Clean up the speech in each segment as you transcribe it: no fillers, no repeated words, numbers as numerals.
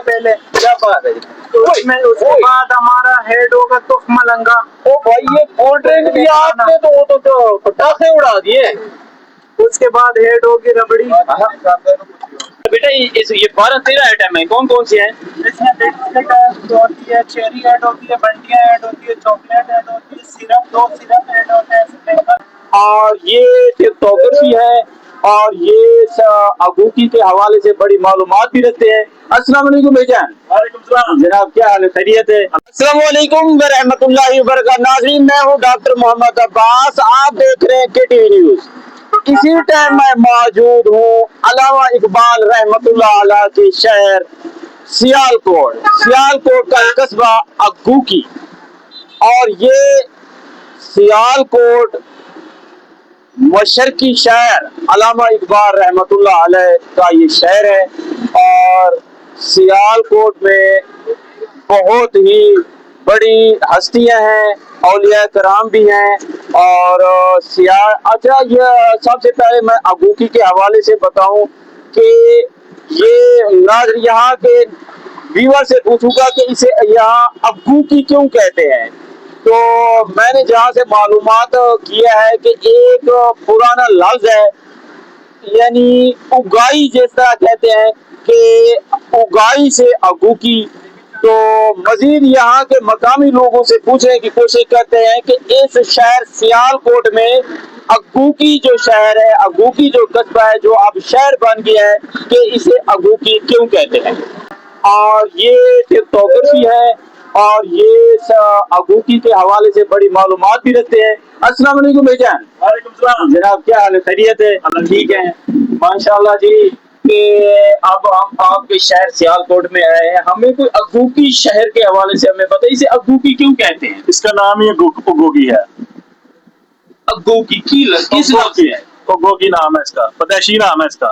पहले क्या बात है? उसके बाद हमारा हेड होगा तुफ मलंगा। ओ भाई ये कोल्ड ड्रिंक भी आपने तो पटाखे उड़ा दिए। उसके बाद हेड होगी रबड़ी। बेटा ये 12-13 आइटम है, कौन कौन से हैं? इसमें बिस्किट होती है, चेरी ऐड होती है, बंटियां ऐड होती है, चॉकलेट ऐड होती है, सिरप 2 सिरप ऐड होते हैं स्प्रिंकल। और ये टिकटॉकर्स भी है और ये अगूकी के हवाले से बड़ी मालूमात भी रखते हैं। अस्सलाम वालेकुम भाईजान। वालेकुम सलाम जनाब, क्या हाल है? खैरियत है? अस्सलाम वालेकुम व रहमतुल्लाहि व बरकातहू। नाज़रीन, मैं हूँ डॉक्टर मोहम्मद अब्बास, आप देख रहे हैं केटीवी न्यूज। इसी टाइम मैं मौजूद हूँ अल्लामा इकबाल रहमतुल्लाह अलैह के शहर सियालकोट का कस्बा अगूकी। और ये सियालकोट मशरकी शहर अल्लामा इकबाल रहमतुल्लाह अलैह का ये शहर है। और सियालकोट में बहुत ही बड़ी हस्तियां हैं, औलिया कराम भी हैं। और अच्छा, ये सबसे पहले मैं अगूकी के हवाले से बताऊं कि ये यहाँ के व्यूअर से पूछूंगा कि इसे यहाँ अगूकी क्यों कहते हैं। तो मैंने जहाँ से मालूमात किया है कि एक पुराना लफ्ज है, यानी उगाई, जिस तरह कहते हैं कि उगाई से अगूकी। तो मजीद यहाँ के मकामी लोगों से पूछने की कोशिश करते हैं कि इस शहर सियालकोट में अगूकी जो शहर है, अगूकी जो कस्बा है, जो अब शहर बन गया है, कि इसे अगूकी क्यों कहते हैं। और ये टिकटॉकर भी है और ये अगूकी के हवाले से बड़ी मालूमात भी रखते हैं। अस्सलाम वालेकुम भाईजान। वालेकुम सलाम जनाब, क्या हाल है? खैरियत है? ठीक है, माशाल्लाह जी। कि अब हम आपके शहर सियालकोट में आए हैं, हमें कोई अगूकी शहर के हवाले से हमें बताइए, इसे अगूकी क्यों कहते हैं? इसका नाम ही अगूकी है। अगूकी किस नाम से है? अगूकी नाम है इसका, पैदाइशी नाम है इसका।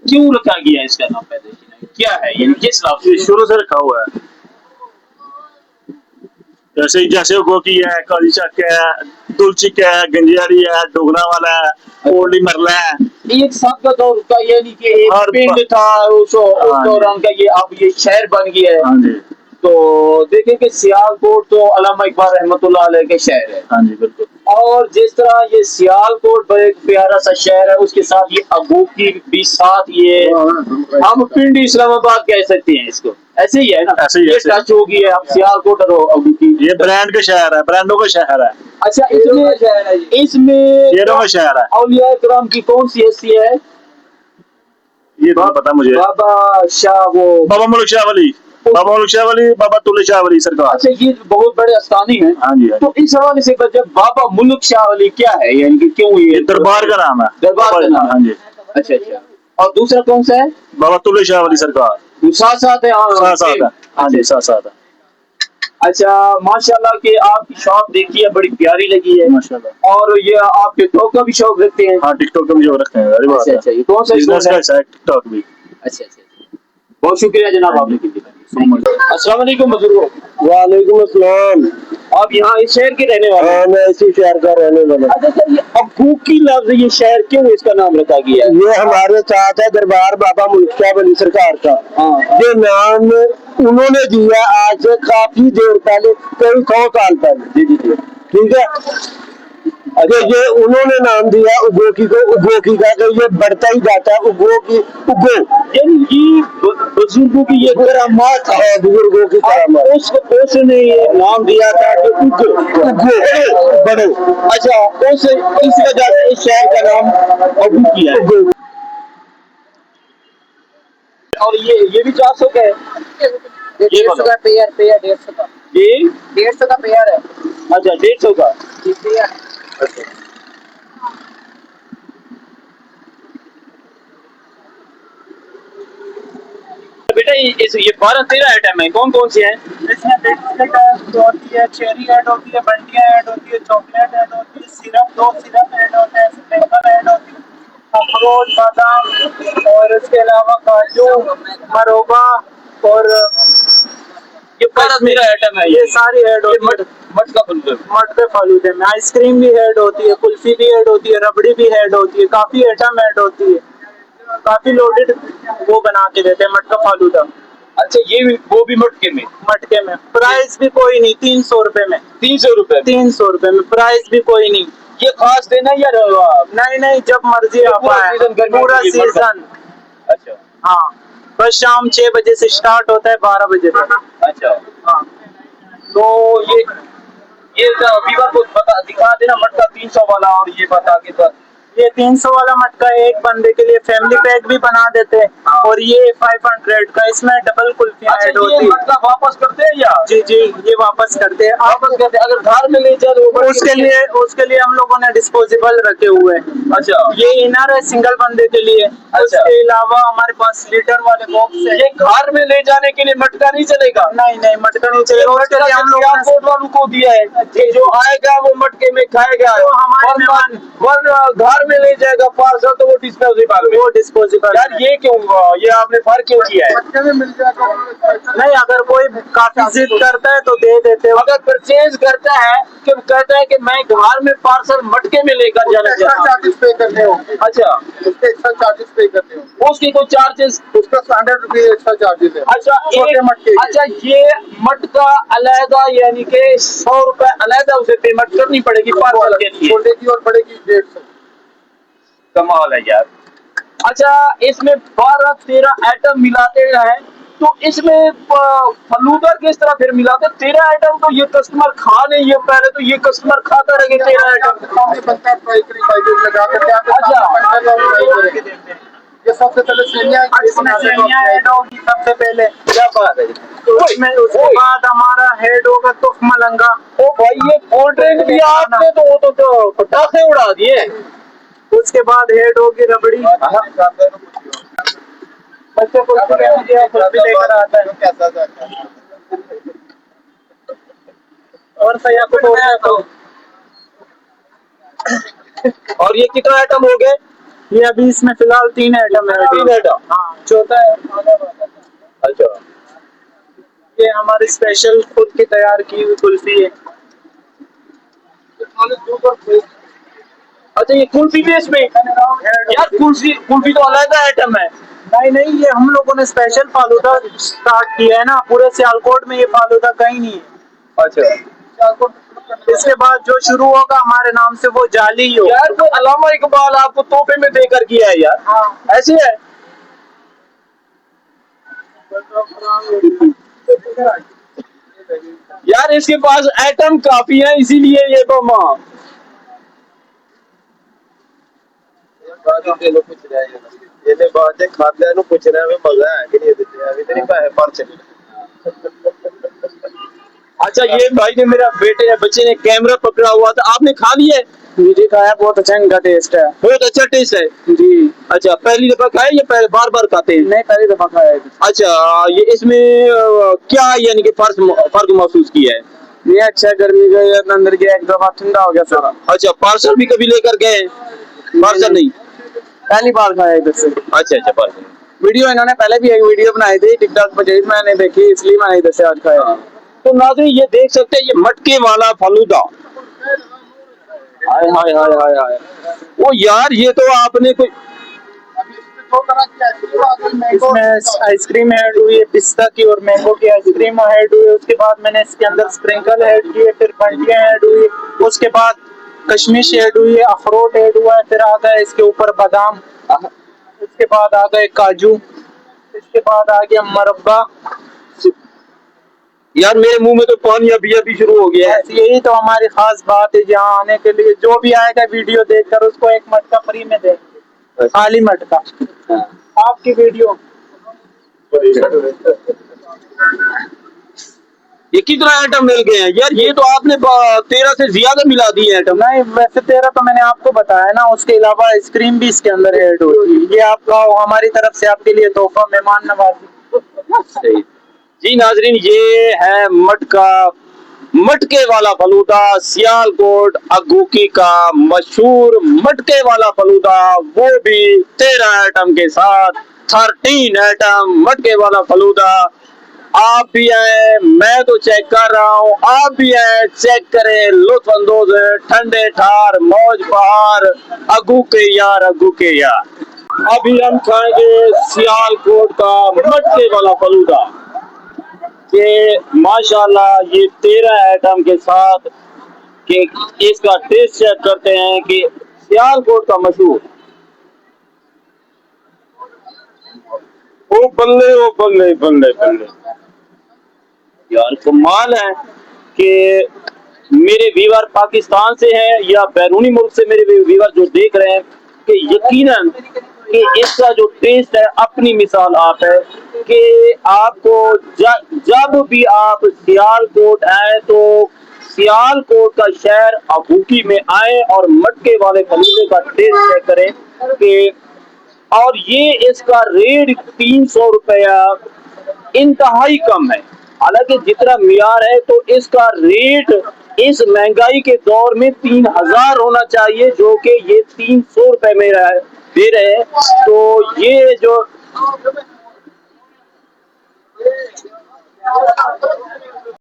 क्यों रखा गया इसका नाम पैदाइशी नाम? क्या है ये, किस नाम से? शुरू से रखा हुआ है। जैसे अगूकी है, काली चक है, दुलचिक है, गंजियारी है, डोगरा वाला है, ओल्डी मरला है। एक सबका दौर का, यानी कि एक पिंड था उस दौरान का, ये अब ये शहर बन गया है। हाँ जी। तो देखें कि सियालकोट तो अल्लामा इकबाल रहमतुल्लाह अलैह के शहर है। हाँ जी, बिल्कुल। और जिस तरह ये सियालकोट एक प्यारा सा शहर है, उसके साथ ये अगूकी भी साथ, ये हम पिंड इस्लामाबाद कह सकते हैं इसको, ऐसे ही है ना? ऐसे ही टच होगी है अब सियालकोट और अगूकी। ये ब्रांड का शहर है, ब्रांडों का शहर है। अच्छा, इसमें शेरों का शहर है। औलिया किराम की कौन सी हैसियत है? ये तो पता मुझे। बाबा शाह, वो बाबा मुल्क शाह वली, बाबा मुल्क शाह वली, बाबा तुले शाह वली सरकार। अच्छा, ये बहुत बड़े आस्थानी हैं। हाँ जी। तो इस हवाले से जब बाबा मुल्क शाह वली क्या है, यानी कि क्यों ये दरबार का नाम है। दरबार का नाम? हाँ जी। अच्छा अच्छा। और दूसरा कौन सा है? बाबा तुले शाह वली सरकार। साथ साथ है? साथ है। हाँ जी, साथ है। अच्छा, माशाल्लाह कि आपकी शॉप देखी है, बड़ी प्यारी लगी है माशाल्लाह। और ये आप टिकटॉक का भी शौक रखते हैं? हाँ, टिकटॉक का भी शौक रखते हैं। अच्छा अच्छा, ये कौन सा बिजनेस का है टिकटॉक भी। अच्छा अच्छा, बहुत शुक्रिया जनाब आपने की। अस्सलाम वालेकुम बुजुर्गों। वालेकुम अस्सलाम। आप यहाँ इस शहर के रहने वाले? हाँ, मैं इसी शहर का रहने वाला। अच्छा सर, ये अगूकी लफ्ज, ये शहर क्यों इसका नाम रखा गया है? ये हमारे साथ है दरबार बाबा मुल्क शाह वली सरकार का। ये नाम उन्होंने दिया आज से काफी देर पहले, कई 100 साल पहले। जी जी, ठीक है। अरे ये उन्होंने नाम दिया उगोकी को, उगोकी का, तो ये बढ़ता ही जाता है उगोकी, उगो, यानी ये बुजुर्गों की ये करामात है, बुजुर्गों की करामात। उसने ये नाम दिया था कि उगो, उगो बड़े। अच्छा, इस वजह से इस शहर का नाम अगूकी है। और ये भी 400 का है? 150 का पेयर 150 का। ये 150 का पेयर है। अच्छा, 150 का पेयर। अच्छा। बेटा ये 12-13 आइटम है, कौन कौन से हैं? इसमें बिस्किट होती है, चेरी ऐड होती है, बंटियां ऐड होती है, चॉकलेट ऐड होती है, सिरप 2 सिरप ऐड होते हैं, स्प्रिंकल ऐड होती है, अखरोट, बादाम और इसके अलावा काजू, मरोबा और ये 12-13 आइटम है। ये सारी ऐड होती है। मटका फालूदे में आइसक्रीम भी ऐड होती है, कुल्फी भी ऐड होती है, रबड़ी भी ऐड होती है, काफी आइटम ऐड होती है। काफी लोडेड वो बना के देते हैं मटका फालूदा। अच्छा, ये भी वो भी मटके में? मटके में प्राइस भी कोई नहीं, 300 रुपए में। 300 रुपए? 300 रुपए में, प्राइस भी कोई नहीं। ये खास देना या नहीं नहीं, जब मर्जी आप आए, पूरा सीजन। अच्छा हाँ, बस शाम 6 बजे से स्टार्ट होता है 12 बजे तक। अच्छा, हाँ, तो ये व्यूअर को बता दिखा देना मटका 300 वाला, और ये बता के तो ये 300 वाला मटका एक बंदे के लिए फैमिली पैक भी बना देते हैं, और ये 500 का, इसमें डबल कुल्फियाँ अच्छा, ऐड ये होती है। मटका वापस करते हैं या? जी जी, ये वापस करते हैं आप। वापस करते हैं, अगर घर में ले जाए तो उसके लिए हम लोगों ने डिस्पोजेबल रखे हुए हैं। अच्छा, ये इनर है सिंगल बंदे के लिए। अच्छा। उसके अलावा हमारे पास लीटर वाले बॉक्स है। ये घर में ले जाने के लिए मटका नहीं चलेगा? नहीं नहीं, मटका नहीं चलेगा। उसके लिए हम लोग एयरपोर्ट वालों को दिया है कि जो आएगा वो मटके में खाएगा, वो हमारे मेहमान। घर में ले जाएगा पार्सल तो वो डिस्पोजेबल। वो डिस्पोजेबल। यार ये क्यों, ये आपने फर्क क्यों किया है? नहीं, अगर कोई काफी जिद करता है तो दे देते हैं। अगर परचेज करता है कि कहता है कि मैं घर में पार्सल मटके में लेकर जाना चाहता हूँ, चार्जेस पे करने होंगे, अच्छा, उसके एक्स्ट्रा चार्जेस पे करने होंगे, उसकी कोई चार्जेस? उसका 100 रुपये एक्स्ट्रा चार्जेस है। अच्छा, छोटे मटके के। अच्छा, ये मटका अलहदा यानी कि 100 रुपए अलहदा उसे पेमेंट करनी पड़ेगी पार्सल के लिए? छोटे की और बड़े की 150। कमाल है यार। अच्छा, इसमें 12-13 आइटम मिलाते हैं, तो इसमें फलूदा किस तरह फिर मिलाते? 13 आइटम तो ये कस्टमर खा नहीं है, पहले तो ये कस्टमर खाता रहे 13 आइटम। सामने बनता है फ्राई पैकेट लगा करके आप अच्छा, ये सबसे पहले सेमिया इसमें सेमियां ऐड होगी सबसे पहले। क्या बात है? उसके बाद हमारा हेड होगा तुफ मलंगा। ओ भाई, ये कोल्ड ड्रिंक भी आपने तो पटाखे उड़ा दिए। उसके बाद हेड होगी रबड़ी। बच्चे को कुछ भी लेकर आता है। और सैया कुछ हो गया तो। और ये कितना आइटम हो गए? ये अभी इसमें फिलहाल 3 आइटम है। 3 आइटम? हाँ, चौथा है। अच्छा, ये हमारी स्पेशल खुद की तैयार की हुई कुल्फी है। अच्छा, ये कुल्फी भी इसमें? यार कुल्फी तो अलग आइटम है। नहीं नहीं, ये हम लोगों ने स्पेशल फालूदा स्टार्ट किया है ना, पूरे सियालकोट में ये फालूदा कहीं नहीं है। अच्छा, इसके बाद जो शुरू होगा हमारे नाम से वो जाली ही होगा। यार वो अल्लामा इकबाल आपको तोहफे में देकर किया है यार। हाँ, ऐसे है यार, इसके पास आइटम काफी है, इसीलिए ये तो माँ बातें खाते हैं कुछ ना मजा है कि नहीं पर्चे। अच्छा, ये भाई ने मेरा बच्चे ने कैमरा पकड़ा हुआ था, आपने खा लिया है? जी खाया, बहुत अच्छा इनका टेस्ट है। बहुत अच्छा टेस्ट है जी। अच्छा, पहली दफा खाया या पहले बार बार खाते हैं? नहीं, पहली दफा खाया है। अच्छा, ये इसमें क्या यानी कि फर्क महसूस किया है? ये अच्छा है, गर्मी का अंदर गया, एक दफा ठंडा हो गया सारा। अच्छा, पार्सल भी कभी लेकर गए? पार्सल नहीं, पहली बार खाया इधर से। अच्छा अच्छा, पार्सल। वीडियो इन्होंने पहले भी एक वीडियो बनाई थी टिकटॉक पर, मैंने देखी, इसलिए मैंने इधर से आज खाया। तो नाज़रीन, ये देख सकते हैं, ये मटके वाला फलूदा, हाय हाय हाय हाय हाय, वो यार ये तो आपने कोई इसमें आइसक्रीम ऐड हुई है, पिस्ता की और मैंगो की आइसक्रीम ऐड हुई है। उसके बाद मैंने इसके अंदर स्प्रिंकल ऐड किए, फिर बंटियां ऐड हुई, उसके बाद कशमिश ऐड हुई है, अखरोट ऐड हुआ है, फिर आ गया इसके ऊपर बादाम, उसके बाद आ गए काजू, इसके बाद आ गया मरब्बा। यार मेरे मुंह में तो पानी अभी अभी शुरू हो गया है। यही तो हमारी खास बात है, यहाँ आने के लिए जो भी आएगा वीडियो देखकर उसको एक मटका फ्री में देंगे, खाली मटका। आपकी वीडियो ये कितना आइटम मिल गए हैं यार? ये तो आपने 13 से ज्यादा मिला दिए आइटम। नहीं, वैसे 13 तो मैंने आपको बताया ना, उसके अलावा आइसक्रीम भी इसके अंदर ऐड होती है। ये आपका हमारी तरफ से आपके लिए तोहफा, मेहमान नवाजी। जी नाजरीन, ये है मटके वाला फलूदा, सियालकोट अगूकी का मशहूर मटके वाला फलूदा, वो भी 13 आइटम के साथ। 13 आइटम मटके वाला फलूदा। आप भी आए, मैं तो चेक कर रहा हूँ, आप भी आए, चेक करें, लुत्फ अंदोज है, ठंडे ठार, मौज बहार, अगू के यार, अगू के यार। अभी हम खाएंगे सियालकोट का मटके वाला फलूदा कि माशाल्लाह ये 13 आइटम के साथ कि इसका टेस्ट चेक करते हैं कि सियालकोट का मशहूर। ओ बल्ले ओ बल्ले बल्ले बल्ले यार कमाल है कि मेरे व्यूअर पाकिस्तान से हैं या बैरूनी मुल्क से मेरे व्यूअर जो देख रहे हैं कि यकीनन कि इसका जो टेस्ट है अपनी मिसाल आप है कि आपको जब भी आप सियालकोट आए तो सियालकोट का शहर अबूकी में आए और मटके वाले फलूदे का टेस्ट चेक करें कि और ये इसका रेट 300 रुपया इंतहाई कम है। हालांकि जितना मियार है तो इसका रेट इस महंगाई के दौर में 3000 होना चाहिए, जो कि ये 300 रुपए में दे रहे हैं। तो ये जो